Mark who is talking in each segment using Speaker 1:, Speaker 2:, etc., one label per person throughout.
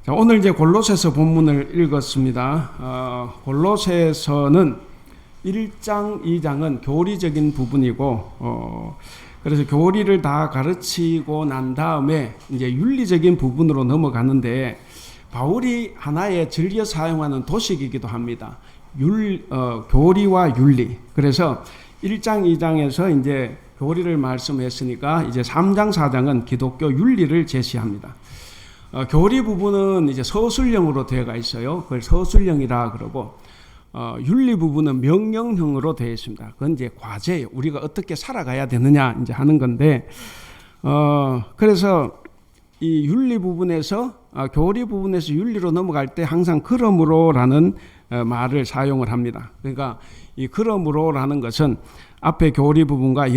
Speaker 1: 자, 오늘 이제 골로새서 본문을 읽었습니다. 골로새서는 1장, 2장은 교리적인 부분이고, 그래서 교리를 다 가르치고 난 다음에 이제 윤리적인 부분으로 넘어가는데, 바울이 하나의 즐겨 사용하는 도식이기도 합니다. 교리와 윤리. 그래서 1장, 2장에서 이제 교리를 말씀했으니까 이제 3장, 4장은 기독교 윤리를 제시합니다. 교리 부분은 이제 서술형으로 되어가 있어요. 그걸 서술형이라 그러고, 윤리 부분은 명령형으로 되어 있습니다. 그건 이제 과제예요. 우리가 어떻게 살아가야 되느냐 이제 하는 건데, 그래서 이 윤리 부분에서 교리 부분에서 윤리로 넘어갈 때 항상 그러므로라는 말을 사용을 합니다. 그러니까 이 그러므로라는 것은 앞에 교리 부분과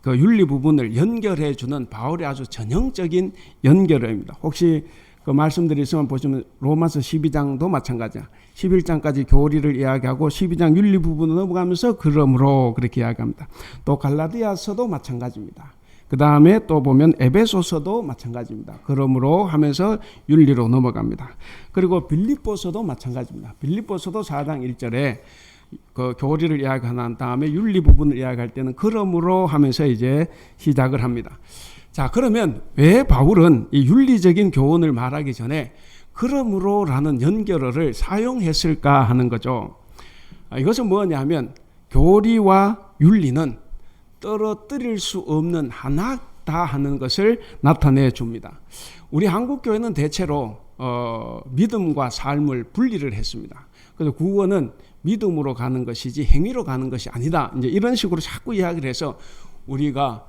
Speaker 1: 그 윤리 부분을 연결해 주는 바울의 아주 전형적인 연결입니다. 혹시 그 말씀들이 있으면 보시면 로마서 12장도 마찬가지야. 11장까지 교리를 이야기하고 12장 윤리 부분을 넘어가면서 그러므로 그렇게 이야기합니다. 또 갈라디아서도 마찬가지입니다. 그 다음에 또 보면 에베소서도 마찬가지입니다. 그러므로 하면서 윤리로 넘어갑니다. 그리고 빌립보서도 마찬가지입니다. 빌립보서도 4장 1절에 그 교리를 이야기한 다음에 윤리 부분을 이야기할 때는 그러므로 하면서 이제 시작을 합니다. 자, 그러면 왜 바울은 이 윤리적인 교훈을 말하기 전에 그러므로라는 연결어를 사용했을까 하는 거죠. 이것은 뭐냐면 교리와 윤리는 떨어뜨릴 수 없는 하나다 하는 것을 나타내 줍니다. 우리 한국교회는 대체로 믿음과 삶을 분리를 했습니다. 그래서 구원은 믿음으로 가는 것이지 행위로 가는 것이 아니다. 이제 이런 식으로 자꾸 이야기를 해서 우리가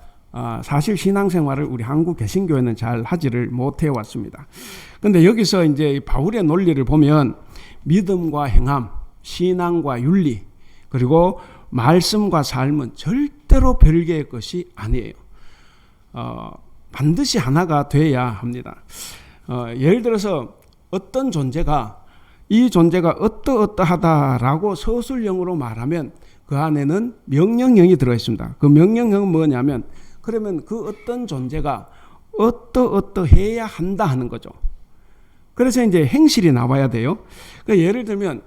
Speaker 1: 사실 신앙생활을 우리 한국 개신교회는 잘 하지를 못해 왔습니다. 그런데 여기서 이제 바울의 논리를 보면 믿음과 행함, 신앙과 윤리, 그리고 말씀과 삶은 절대로 별개의 것이 아니에요. 반드시 하나가 돼야 합니다. 예를 들어서 어떤 존재가 이 존재가 어떠어떠하다라고 서술형으로 말하면 그 안에는 명령형이 들어있습니다. 그 명령형은 뭐냐면 그러면 그 어떤 존재가 어떠어떠해야 한다 하는 거죠. 그래서 이제 행실이 나와야 돼요. 그러니까 예를 들면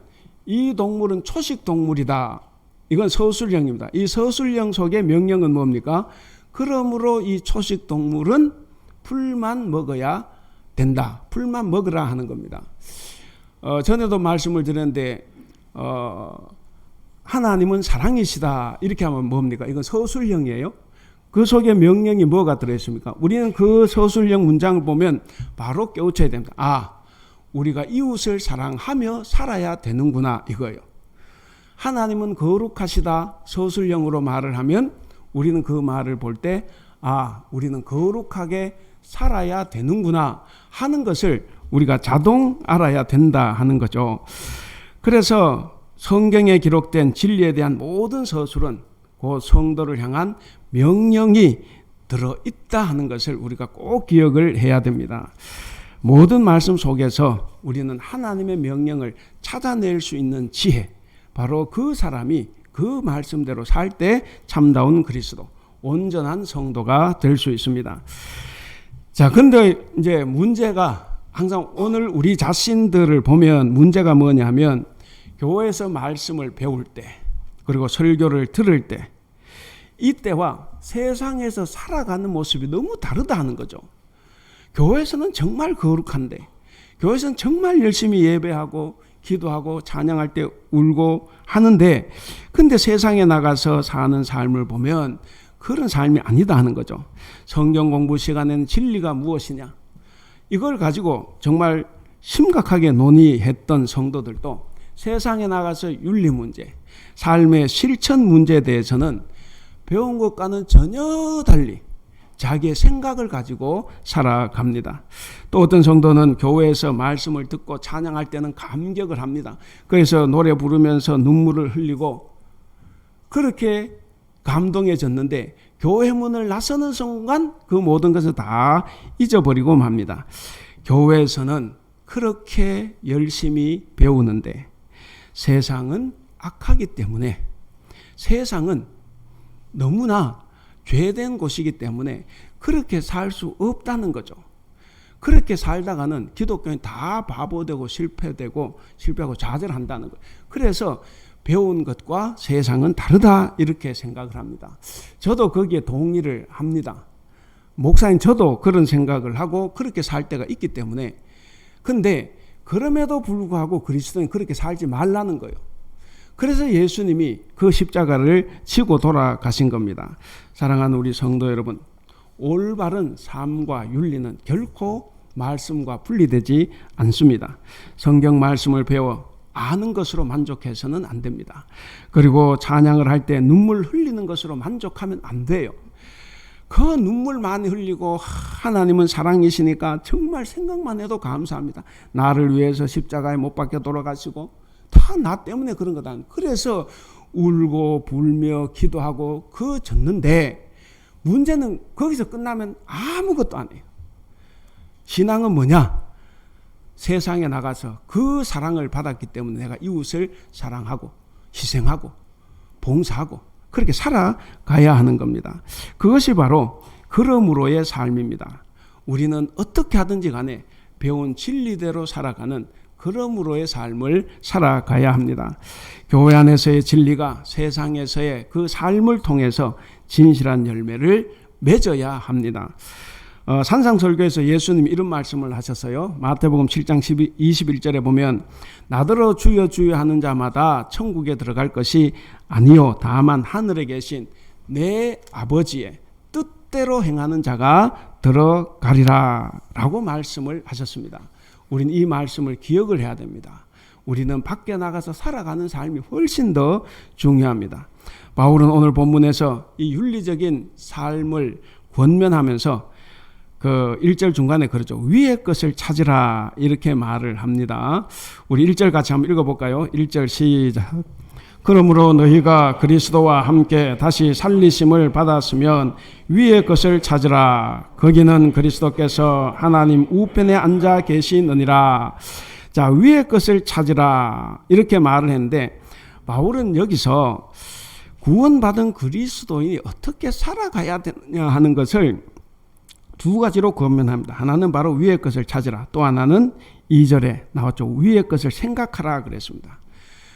Speaker 1: 이 동물은 초식 동물이다. 이건 서술형입니다. 이 서술형 속의 명령은 뭡니까? 그러므로 이 초식 동물은 풀만 먹어야 된다. 풀만 먹으라 하는 겁니다. 전에도 말씀을 드렸는데 하나님은 사랑이시다 이렇게 하면 뭡니까? 이건 서술형이에요. 그 속에 명령이 뭐가 들어있습니까? 우리는 그 서술형 문장을 보면 바로 깨우쳐야 됩니다. 우리가 이웃을 사랑하며 살아야 되는구나 이거예요. 하나님은 거룩하시다 서술형으로 말을 하면 우리는 그 말을 볼 때 우리는 거룩하게 살아야 되는구나 하는 것을 우리가 자동 알아야 된다 하는 거죠. 그래서 성경에 기록된 진리에 대한 모든 서술은 그 성도를 향한 명령이 들어있다 하는 것을 우리가 꼭 기억을 해야 됩니다. 모든 말씀 속에서 우리는 하나님의 명령을 찾아낼 수 있는 지혜, 바로 그 사람이 그 말씀대로 살 때 참다운 그리스도, 온전한 성도가 될 수 있습니다. 자, 근데 이제 문제가 항상 오늘 우리 자신들을 보면 문제가 뭐냐면 교회에서 말씀을 배울 때 그리고 설교를 들을 때 이때와 세상에서 살아가는 모습이 너무 다르다 하는 거죠. 교회에서는 정말 거룩한데 교회에서는 정말 열심히 예배하고 기도하고 찬양할 때 울고 하는데 근데 세상에 나가서 사는 삶을 보면 그런 삶이 아니다 하는 거죠. 성경 공부 시간에는 진리가 무엇이냐 이걸 가지고 정말 심각하게 논의했던 성도들도 세상에 나가서 윤리 문제, 삶의 실천 문제에 대해서는 배운 것과는 전혀 달리 자기의 생각을 가지고 살아갑니다. 또 어떤 성도는 교회에서 말씀을 듣고 찬양할 때는 감격을 합니다. 그래서 노래 부르면서 눈물을 흘리고 그렇게 감동해졌는데 교회 문을 나서는 순간 그 모든 것을 다 잊어버리고 맙니다. 교회에서는 그렇게 열심히 배우는데 세상은 악하기 때문에 세상은 너무나 죄된 곳이기 때문에 그렇게 살 수 없다는 거죠. 그렇게 살다가는 기독교인 다 바보되고 실패하고 좌절한다는 거예요. 그래서 배운 것과 세상은 다르다 이렇게 생각을 합니다. 저도 거기에 동의를 합니다. 목사인 저도 그런 생각을 하고 그렇게 살 때가 있기 때문에. 근데 그럼에도 불구하고 그리스도인 그렇게 살지 말라는 거예요. 그래서 예수님이 그 십자가를 지고 돌아가신 겁니다. 사랑하는 우리 성도 여러분, 올바른 삶과 윤리는 결코 말씀과 분리되지 않습니다. 성경 말씀을 배워 아는 것으로 만족해서는 안 됩니다. 그리고 찬양을 할 때 눈물 흘리는 것으로 만족하면 안 돼요. 그 눈물 많이 흘리고 하나님은 사랑이시니까 정말 생각만 해도 감사합니다. 나를 위해서 십자가에 못 박혀 돌아가시고 다 나 때문에 그런 거다. 그래서 울고 불며 기도하고 졌는데 문제는 거기서 끝나면 아무것도 안 해요. 신앙은 뭐냐? 세상에 나가서 그 사랑을 받았기 때문에 내가 이웃을 사랑하고 희생하고 봉사하고 그렇게 살아가야 하는 겁니다. 그것이 바로 그러므로의 삶입니다. 우리는 어떻게 하든지 간에 배운 진리대로 살아가는 그러므로의 삶을 살아가야 합니다. 교회 안에서의 진리가 세상에서의 그 삶을 통해서 진실한 열매를 맺어야 합니다. 산상설교에서 예수님이 이런 말씀을 하셨어요. 마태복음 7장 21절에 보면 나더러 주여 주여 하는 자마다 천국에 들어갈 것이 아니요 다만 하늘에 계신 내 아버지의 뜻대로 행하는 자가 들어가리라 라고 말씀을 하셨습니다. 우리는 이 말씀을 기억을 해야 됩니다. 우리는 밖에 나가서 살아가는 삶이 훨씬 더 중요합니다. 바울은 오늘 본문에서 이 윤리적인 삶을 권면하면서 그 1절 중간에 그러죠. 위의 것을 찾으라 이렇게 말을 합니다. 우리 1절 같이 한번 읽어볼까요? 1절 시작. 그러므로 너희가 그리스도와 함께 다시 살리심을 받았으면 위의 것을 찾으라. 거기는 그리스도께서 하나님 우편에 앉아 계시느니라. 자, 위의 것을 찾으라 이렇게 말을 했는데 바울은 여기서 구원받은 그리스도인이 어떻게 살아가야 되느냐 하는 것을 두 가지로 권면합니다. 하나는 바로 위의 것을 찾으라. 또 하나는 2절에 나왔죠. 위의 것을 생각하라 그랬습니다.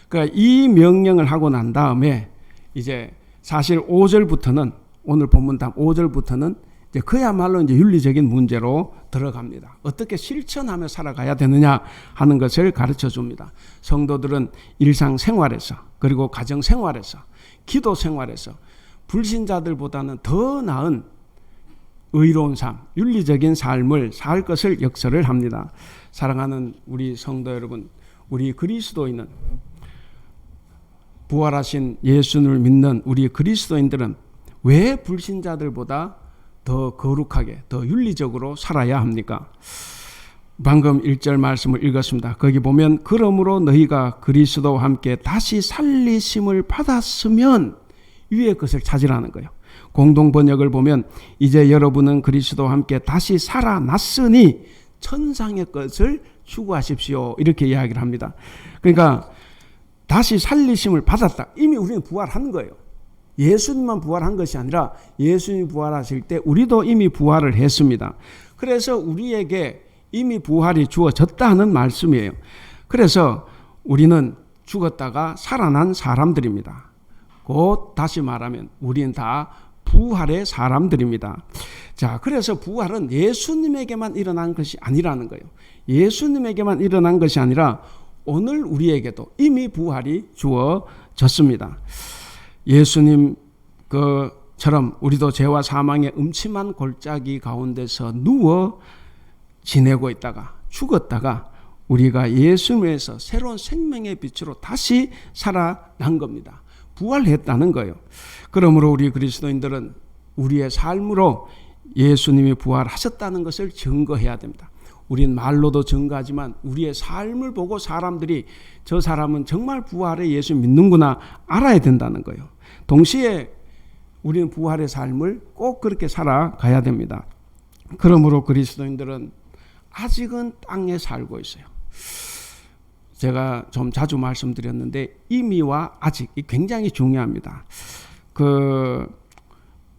Speaker 1: 그러니까 이 명령을 하고 난 다음에 이제 사실 5절부터는 오늘 본문 다음 5절부터는 이제 그야말로 이제 윤리적인 문제로 들어갑니다. 어떻게 실천하며 살아가야 되느냐 하는 것을 가르쳐 줍니다. 성도들은 일상생활에서 그리고 가정생활에서 기도 생활에서 불신자들보다는 더 나은 의로운 삶, 윤리적인 삶을 살 것을 역설을 합니다. 사랑하는 우리 성도 여러분, 우리 그리스도인은 부활하신 예수님을 믿는 우리 그리스도인들은 왜 불신자들보다 더 거룩하게, 더 윤리적으로 살아야 합니까? 방금 1절 말씀을 읽었습니다. 거기 보면 그러므로 너희가 그리스도와 함께 다시 살리심을 받았으면 위의 것을 찾으라는 거예요. 공동 번역을 보면 이제 여러분은 그리스도와 함께 다시 살아났으니 천상의 것을 추구하십시오. 이렇게 이야기를 합니다. 그러니까 다시 살리심을 받았다. 이미 우리는 부활한 거예요. 예수님만 부활한 것이 아니라 예수님이 부활하실 때 우리도 이미 부활을 했습니다. 그래서 우리에게 이미 부활이 주어졌다는 말씀이에요. 그래서 우리는 죽었다가 살아난 사람들입니다. 곧 다시 말하면 우리는 다 부활의 사람들입니다. 자, 그래서 부활은 예수님에게만 일어난 것이 아니라는 거예요. 예수님에게만 일어난 것이 아니라 오늘 우리에게도 이미 부활이 주어졌습니다. 예수님 그처럼 우리도 죄와 사망의 음침한 골짜기 가운데서 누워 지내고 있다가 죽었다가 우리가 예수님에서 새로운 생명의 빛으로 다시 살아난 겁니다. 부활했다는 거예요. 그러므로 우리 그리스도인들은 우리의 삶으로 예수님이 부활하셨다는 것을 증거해야 됩니다. 우린 말로도 증거하지만 우리의 삶을 보고 사람들이 저 사람은 정말 부활의 예수 믿는구나 알아야 된다는 거예요. 동시에 우리는 부활의 삶을 꼭 그렇게 살아가야 됩니다. 그러므로 그리스도인들은 아직은 땅에 살고 있어요. 제가 좀 자주 말씀드렸는데 이미와 아직이 굉장히 중요합니다.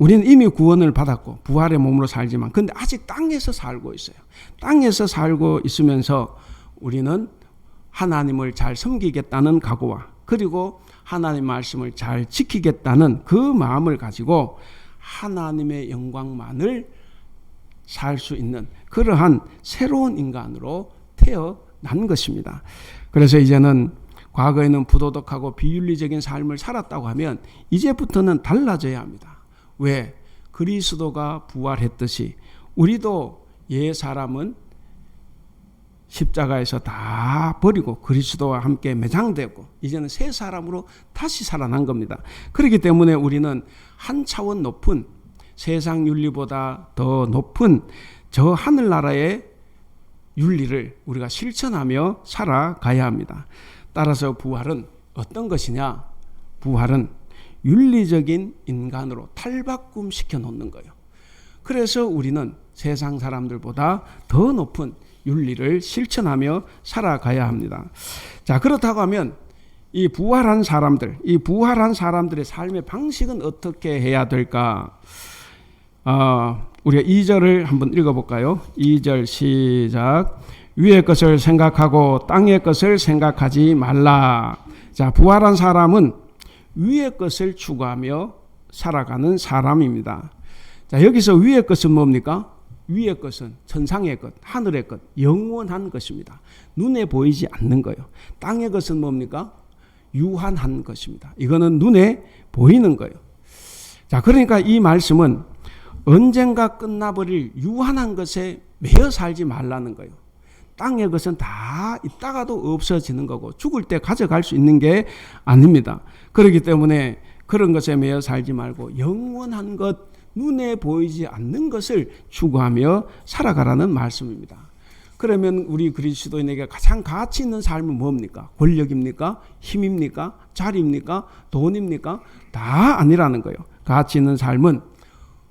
Speaker 1: 우리는 이미 구원을 받았고 부활의 몸으로 살지만 근데 아직 땅에서 살고 있어요. 땅에서 살고 있으면서 우리는 하나님을 잘 섬기겠다는 각오와 그리고 하나님 말씀을 잘 지키겠다는 그 마음을 가지고 하나님의 영광만을 살 수 있는 그러한 새로운 인간으로 태어난 것입니다. 그래서 이제는 과거에는 부도덕하고 비윤리적인 삶을 살았다고 하면 이제부터는 달라져야 합니다. 왜? 그리스도가 부활했듯이 우리도 옛 사람은 십자가에서 다 버리고 그리스도와 함께 매장되고 이제는 새 사람으로 다시 살아난 겁니다. 그렇기 때문에 우리는 한 차원 높은 세상 윤리보다 더 높은 저 하늘나라의 윤리를 우리가 실천하며 살아가야 합니다. 따라서 부활은 어떤 것이냐? 부활은 윤리적인 인간으로 탈바꿈 시켜 놓는 거예요. 그래서 우리는 세상 사람들보다 더 높은 윤리를 실천하며 살아가야 합니다. 자, 그렇다고 하면 이 부활한 사람들의 삶의 방식은 어떻게 해야 될까? 우리가 2절을 한번 읽어볼까요? 2절 시작. 위의 것을 생각하고 땅의 것을 생각하지 말라. 자, 부활한 사람은 위의 것을 추구하며 살아가는 사람입니다. 자, 여기서 위의 것은 뭡니까? 위의 것은 천상의 것, 하늘의 것, 영원한 것입니다. 눈에 보이지 않는 거예요. 땅의 것은 뭡니까? 유한한 것입니다. 이거는 눈에 보이는 거예요. 자, 그러니까 이 말씀은 언젠가 끝나버릴 유한한 것에 매여 살지 말라는 거예요. 땅의 것은 다 있다가도 없어지는 거고 죽을 때 가져갈 수 있는 게 아닙니다. 그렇기 때문에 그런 것에 매여 살지 말고 영원한 것, 눈에 보이지 않는 것을 추구하며 살아가라는 말씀입니다. 그러면 우리 그리스도인에게 가장 가치 있는 삶은 뭡니까? 권력입니까? 힘입니까? 자리입니까? 돈입니까? 다 아니라는 거예요. 가치 있는 삶은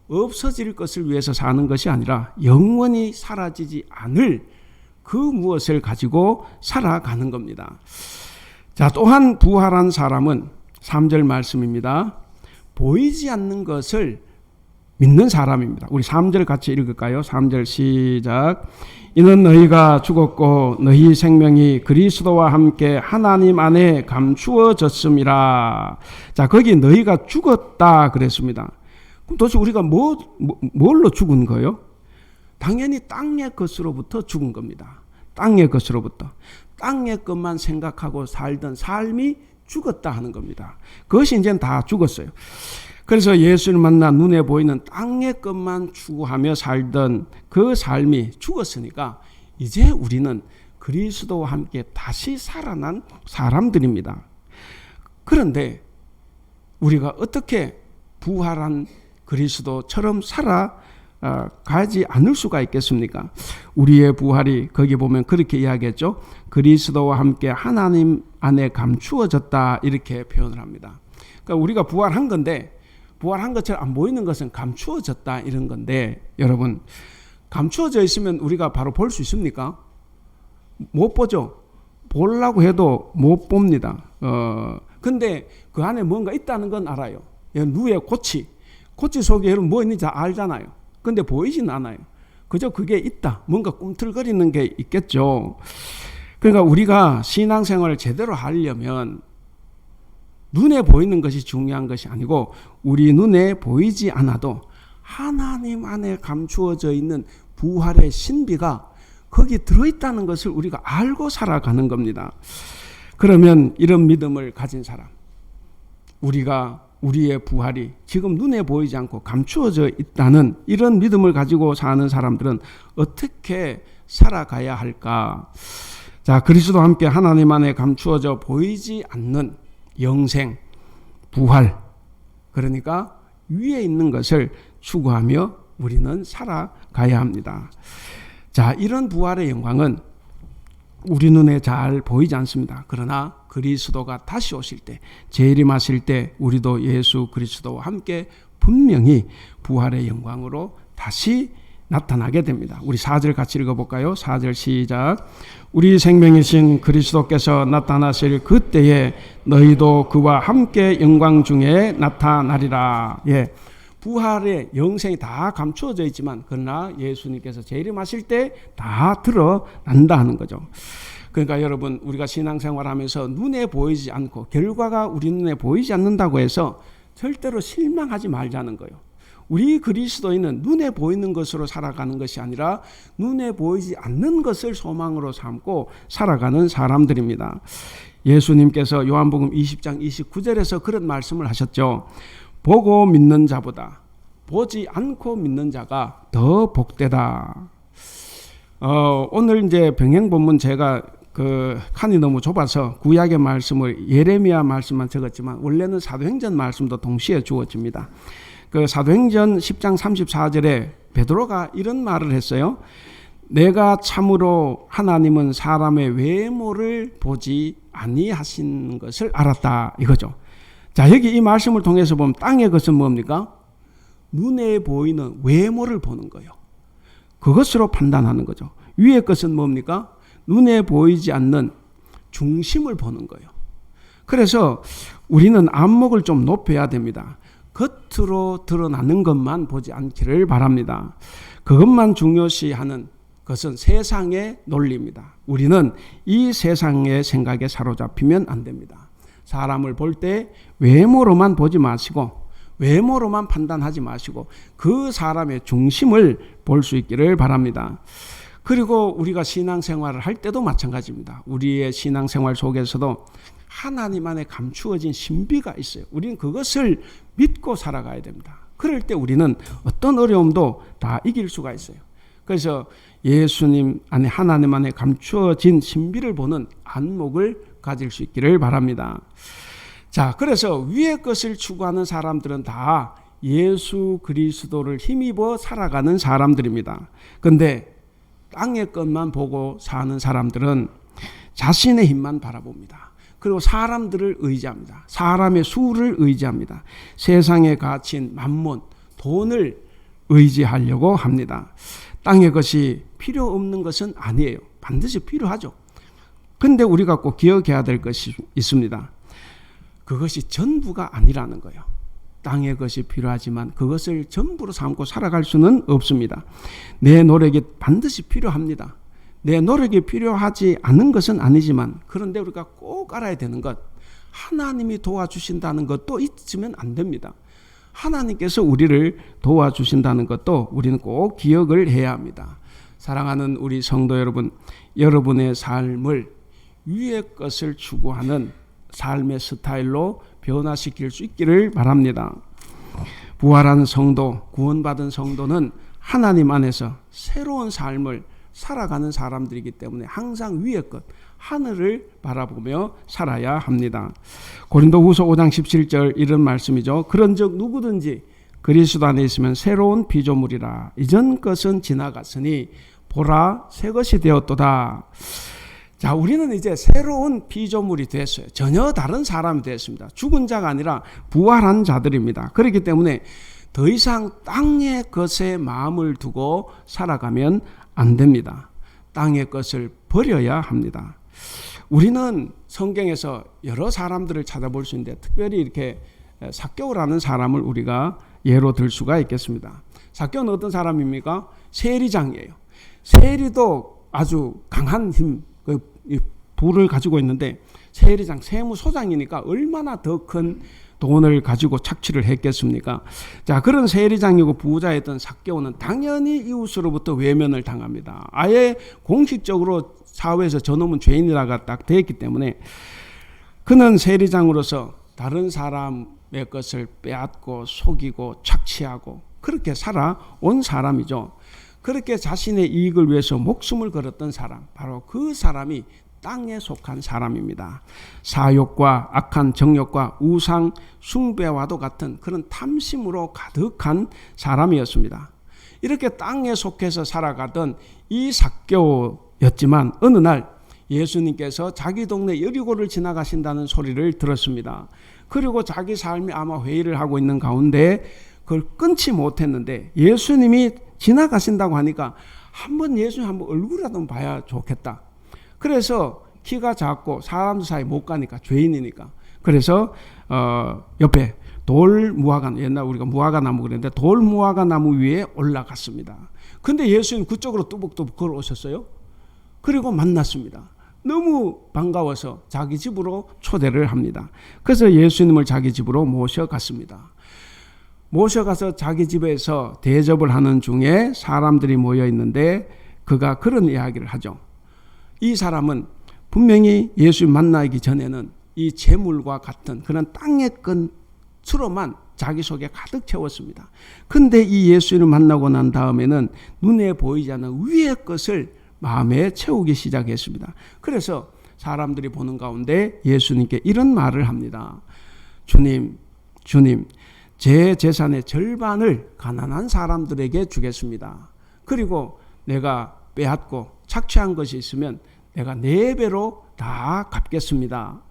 Speaker 1: 없어질 것을 위해서 사는 것이 아니라 영원히 사라지지 않을 그 무엇을 가지고 살아가는 겁니다. 자, 또한 부활한 사람은 3절 말씀입니다. 보이지 않는 것을 믿는 사람입니다. 우리 3절 같이 읽을까요? 3절 시작. 이는 너희가 죽었고 너희 생명이 그리스도와 함께 하나님 안에 감추어졌음이라. 자, 거기 너희가 죽었다 그랬습니다. 그럼 도대체 우리가 뭘로 죽은 거예요? 당연히 땅의 것으로부터 죽은 겁니다. 땅의 것으로부터. 땅의 것만 생각하고 살던 삶이 죽었다 하는 겁니다. 그것이 이제는 다 죽었어요. 그래서 예수를 만나 눈에 보이는 땅의 것만 추구하며 살던 그 삶이 죽었으니까 이제 우리는 그리스도와 함께 다시 살아난 사람들입니다. 그런데 우리가 어떻게 부활한 그리스도처럼 살아가지 않을 수가 있겠습니까? 우리의 부활이 거기 보면 그렇게 이야기했죠. 그리스도와 함께 하나님 안에 감추어졌다 이렇게 표현을 합니다. 그러니까 우리가 부활한 건데 부활한 것처럼 안 보이는 것은 감추어졌다 이런 건데 여러분 감추어져 있으면 우리가 바로 볼 수 있습니까? 못 보죠. 보려고 해도 못 봅니다. 근데 그 안에 뭔가 있다는 건 알아요. 누에 고치 속에 여러분 뭐 있는지 알잖아요. 근데 보이진 않아요. 그저 그게 있다. 뭔가 꿈틀거리는 게 있겠죠. 그러니까 우리가 신앙생활을 제대로 하려면 눈에 보이는 것이 중요한 것이 아니고 우리 눈에 보이지 않아도 하나님 안에 감추어져 있는 부활의 신비가 거기 들어있다는 것을 우리가 알고 살아가는 겁니다. 그러면 이런 믿음을 가진 사람, 우리의 부활이 지금 눈에 보이지 않고 감추어져 있다는 이런 믿음을 가지고 사는 사람들은 어떻게 살아가야 할까? 자, 그리스도와 함께 하나님 안에 감추어져 보이지 않는 영생, 부활, 그러니까 위에 있는 것을 추구하며 우리는 살아가야 합니다. 자, 이런 부활의 영광은 우리 눈에 잘 보이지 않습니다. 그러나 그리스도가 다시 오실 때, 재림하실 때 우리도 예수 그리스도와 함께 분명히 부활의 영광으로 다시 나타나게 됩니다. 우리 4절 같이 읽어볼까요? 4절 시작. 우리 생명이신 그리스도께서 나타나실 그때에 너희도 그와 함께 영광 중에 나타나리라. 예, 부활의 영생이 다 감추어져 있지만 그러나 예수님께서 재림하실 때 다 드러난다 하는 거죠. 그러니까 여러분, 우리가 신앙생활하면서 눈에 보이지 않고 결과가 우리 눈에 보이지 않는다고 해서 절대로 실망하지 말자는 거예요. 우리 그리스도인은 눈에 보이는 것으로 살아가는 것이 아니라 눈에 보이지 않는 것을 소망으로 삼고 살아가는 사람들입니다. 예수님께서 요한복음 20장 29절에서 그런 말씀을 하셨죠. 보고 믿는 자보다 보지 않고 믿는 자가 더 복되다. 오늘 이제 병행 본문 제가 칸이 너무 좁아서 구약의 말씀을 예레미야 말씀만 적었지만 원래는 사도행전 말씀도 동시에 주어집니다. 사도행전 10장 34절에 베드로가 이런 말을 했어요. 내가 참으로 하나님은 사람의 외모를 보지 아니하신 것을 알았다 이거죠. 자, 여기 이 말씀을 통해서 보면 땅의 것은 뭡니까? 눈에 보이는 외모를 보는 거예요. 그것으로 판단하는 거죠. 위의 것은 뭡니까? 눈에 보이지 않는 중심을 보는 거예요. 그래서 우리는 안목을 좀 높여야 됩니다. 겉으로 드러나는 것만 보지 않기를 바랍니다. 그것만 중요시하는 것은 세상의 논리입니다. 우리는 이 세상의 생각에 사로잡히면 안 됩니다. 사람을 볼 때 외모로만 보지 마시고 외모로만 판단하지 마시고 그 사람의 중심을 볼 수 있기를 바랍니다. 그리고 우리가 신앙생활을 할 때도 마찬가지입니다. 우리의 신앙생활 속에서도 하나님 안에 감추어진 신비가 있어요. 우리는 그것을 믿고 살아가야 됩니다. 그럴 때 우리는 어떤 어려움도 다 이길 수가 있어요. 그래서 예수님 안에 하나님 안에 감추어진 신비를 보는 안목을 가질 수 있기를 바랍니다. 자, 그래서 위의 것을 추구하는 사람들은 다 예수 그리스도를 힘입어 살아가는 사람들입니다. 그런데 땅의 것만 보고 사는 사람들은 자신의 힘만 바라봅니다. 그리고 사람들을 의지합니다. 사람의 수를 의지합니다. 세상의 가치인 만몬, 돈을 의지하려고 합니다. 땅의 것이 필요 없는 것은 아니에요. 반드시 필요하죠. 그런데 우리가 꼭 기억해야 될 것이 있습니다. 그것이 전부가 아니라는 거예요. 땅의 것이 필요하지만 그것을 전부로 삼고 살아갈 수는 없습니다. 내 노력이 반드시 필요합니다. 내 노력이 필요하지 않은 것은 아니지만 그런데 우리가 꼭 알아야 되는 것, 하나님이 도와주신다는 것도 잊으면 안 됩니다. 하나님께서 우리를 도와주신다는 것도 우리는 꼭 기억을 해야 합니다. 사랑하는 우리 성도 여러분, 여러분의 삶을 위의 것을 추구하는 삶의 스타일로 변화시킬 수 있기를 바랍니다. 부활한 성도, 구원받은 성도는 하나님 안에서 새로운 삶을 살아가는 사람들이기 때문에 항상 위의 것, 하늘을 바라보며 살아야 합니다. 고린도후서 5장 17절 이런 말씀이죠. 그런즉 누구든지 그리스도 안에 있으면 새로운 피조물이라. 이전 것은 지나갔으니 보라 새 것이 되었도다. 자, 우리는 이제 새로운 피조물이 됐어요. 전혀 다른 사람이 됐습니다. 죽은 자가 아니라 부활한 자들입니다. 그렇기 때문에 더 이상 땅의 것에 마음을 두고 살아가면 안 됩니다. 땅의 것을 버려야 합니다. 우리는 성경에서 여러 사람들을 찾아볼 수 있는데 특별히 이렇게 삭개오라는 사람을 우리가 예로 들 수가 있겠습니다. 삭개오는 어떤 사람입니까? 세리장이에요. 세리도 아주 강한 힘, 부를 가지고 있는데 세리장, 세무소장이니까 얼마나 더 큰 돈을 가지고 착취를 했겠습니까? 자, 그런 세리장이고 부자였던 삭개오는 당연히 이웃으로부터 외면을 당합니다. 아예 공식적으로 사회에서 저놈은 죄인이라가 딱 되었기 때문에 그는 세리장으로서 다른 사람의 것을 빼앗고 속이고 착취하고 그렇게 살아온 사람이죠. 그렇게 자신의 이익을 위해서 목숨을 걸었던 사람, 바로 그 사람이 땅에 속한 사람입니다. 사욕과 악한 정욕과 우상 숭배와도 같은 그런 탐심으로 가득한 사람이었습니다. 이렇게 땅에 속해서 살아가던 이 삭개오였지만 어느 날 예수님께서 자기 동네 여리고를 지나가신다는 소리를 들었습니다. 그리고 자기 삶이 아마 회의를 하고 있는 가운데 그걸 끊지 못했는데 예수님이 지나가신다고 하니까 한번 예수님 한번 얼굴이라도 봐야 좋겠다. 그래서 키가 작고 사람들 사이 못 가니까 죄인이니까 그래서 옆에 돌 무화과, 옛날 우리가 무화과 나무 그랬는데 돌 무화과 나무 위에 올라갔습니다. 근데 예수님 그쪽으로 뚜벅뚜벅 걸어오셨어요. 그리고 만났습니다. 너무 반가워서 자기 집으로 초대를 합니다. 그래서 예수님을 자기 집으로 모셔갔습니다. 모셔가서 자기 집에서 대접을 하는 중에 사람들이 모여 있는데 그가 그런 이야기를 하죠. 이 사람은 분명히 예수님 만나기 전에는 이 재물과 같은 그런 땅의 것으로만 자기 속에 가득 채웠습니다. 근데 이 예수님을 만나고 난 다음에는 눈에 보이지 않는 위의 것을 마음에 채우기 시작했습니다. 그래서 사람들이 보는 가운데 예수님께 이런 말을 합니다. 주님, 제 재산의 절반을 가난한 사람들에게 주겠습니다. 그리고 내가 빼앗고 착취한 것이 있으면 내가 4배로 다 갚겠습니다.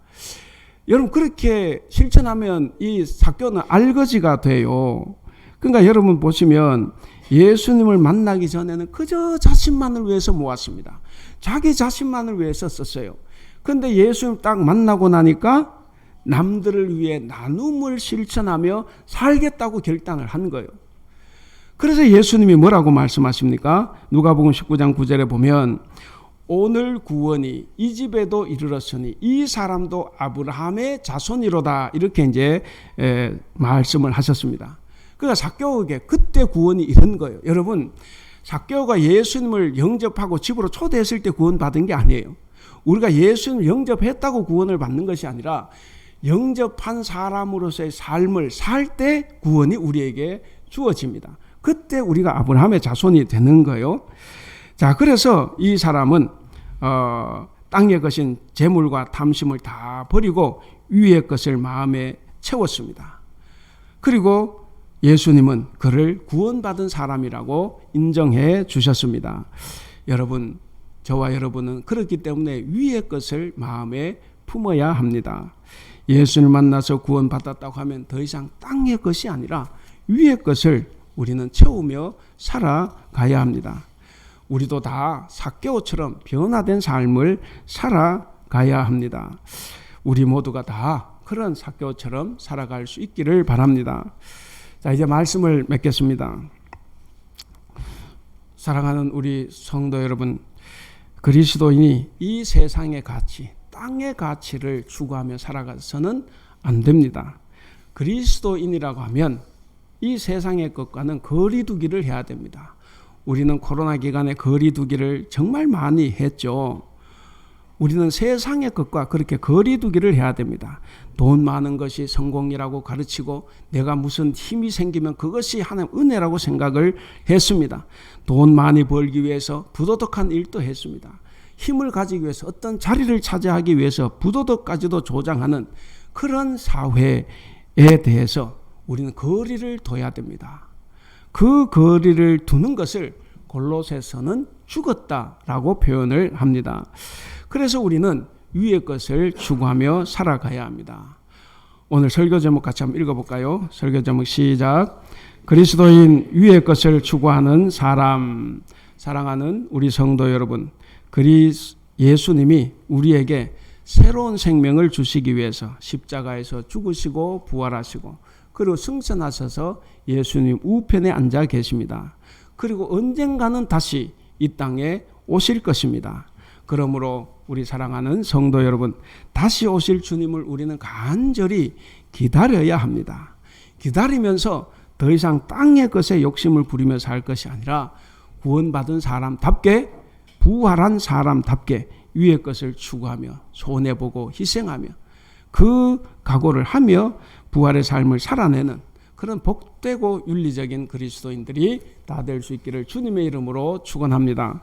Speaker 1: 여러분 그렇게 실천하면 이 삭개오는 알거지가 돼요. 그러니까 여러분 보시면 예수님을 만나기 전에는 그저 자신만을 위해서 모았습니다. 자기 자신만을 위해서 썼어요. 그런데 예수님 딱 만나고 나니까 남들을 위해 나눔을 실천하며 살겠다고 결단을 한 거예요. 그래서 예수님이 뭐라고 말씀하십니까? 누가복음 19장 9절에 보면 오늘 구원이 이 집에도 이르렀으니 이 사람도 아브라함의 자손이로다. 이렇게 이제 말씀을 하셨습니다. 그러니까 삭개오에게 그때 구원이 이른 거예요. 여러분, 삭개오가 예수님을 영접하고 집으로 초대했을 때 구원받은 게 아니에요. 우리가 예수님을 영접했다고 구원을 받는 것이 아니라 영접한 사람으로서의 삶을 살 때 구원이 우리에게 주어집니다. 그때 우리가 아브라함의 자손이 되는 거예요. 자, 그래서 이 사람은 땅의 것인 재물과 탐심을 다 버리고 위의 것을 마음에 채웠습니다. 그리고 예수님은 그를 구원받은 사람이라고 인정해 주셨습니다. 여러분, 저와 여러분은 그렇기 때문에 위의 것을 마음에 품어야 합니다. 예수를 만나서 구원받았다고 하면 더 이상 땅의 것이 아니라 위의 것을 우리는 채우며 살아가야 합니다. 우리도 다 삭개오처럼 변화된 삶을 살아가야 합니다. 우리 모두가 다 그런 삭개오처럼 살아갈 수 있기를 바랍니다. 자, 이제 말씀을 맺겠습니다. 사랑하는 우리 성도 여러분, 그리스도인이 이 세상의 가치, 땅의 가치를 추구하며 살아가서는 안 됩니다. 그리스도인이라고 하면 이 세상의 것과는 거리 두기를 해야 됩니다. 우리는 코로나 기간에 거리 두기를 정말 많이 했죠. 우리는 세상의 것과 그렇게 거리 두기를 해야 됩니다. 돈 많은 것이 성공이라고 가르치고 내가 무슨 힘이 생기면 그것이 하나님 은혜라고 생각을 했습니다. 돈 많이 벌기 위해서 부도덕한 일도 했습니다. 힘을 가지기 위해서 어떤 자리를 차지하기 위해서 부도덕까지도 조장하는 그런 사회에 대해서 우리는 거리를 둬야 됩니다. 그 거리를 두는 것을 골로새서는 죽었다라고 표현을 합니다. 그래서 우리는 위의 것을 추구하며 살아가야 합니다. 오늘 설교 제목 같이 한번 읽어볼까요? 설교 제목 시작. 그리스도인 위의 것을 추구하는 사람. 사랑하는 우리 성도 여러분, 예수님이 우리에게 새로운 생명을 주시기 위해서 십자가에서 죽으시고 부활하시고 그리고 승천하셔서 예수님 우편에 앉아 계십니다. 그리고 언젠가는 다시 이 땅에 오실 것입니다. 그러므로 우리 사랑하는 성도 여러분, 다시 오실 주님을 우리는 간절히 기다려야 합니다. 기다리면서 더 이상 땅의 것에 욕심을 부리며 살 것이 아니라 구원받은 사람답게, 부활한 사람답게 위의 것을 추구하며 손해보고 희생하며 그 각오를 하며 부활의 삶을 살아내는 그런 복되고 윤리적인 그리스도인들이 다 될 수 있기를 주님의 이름으로 축원합니다.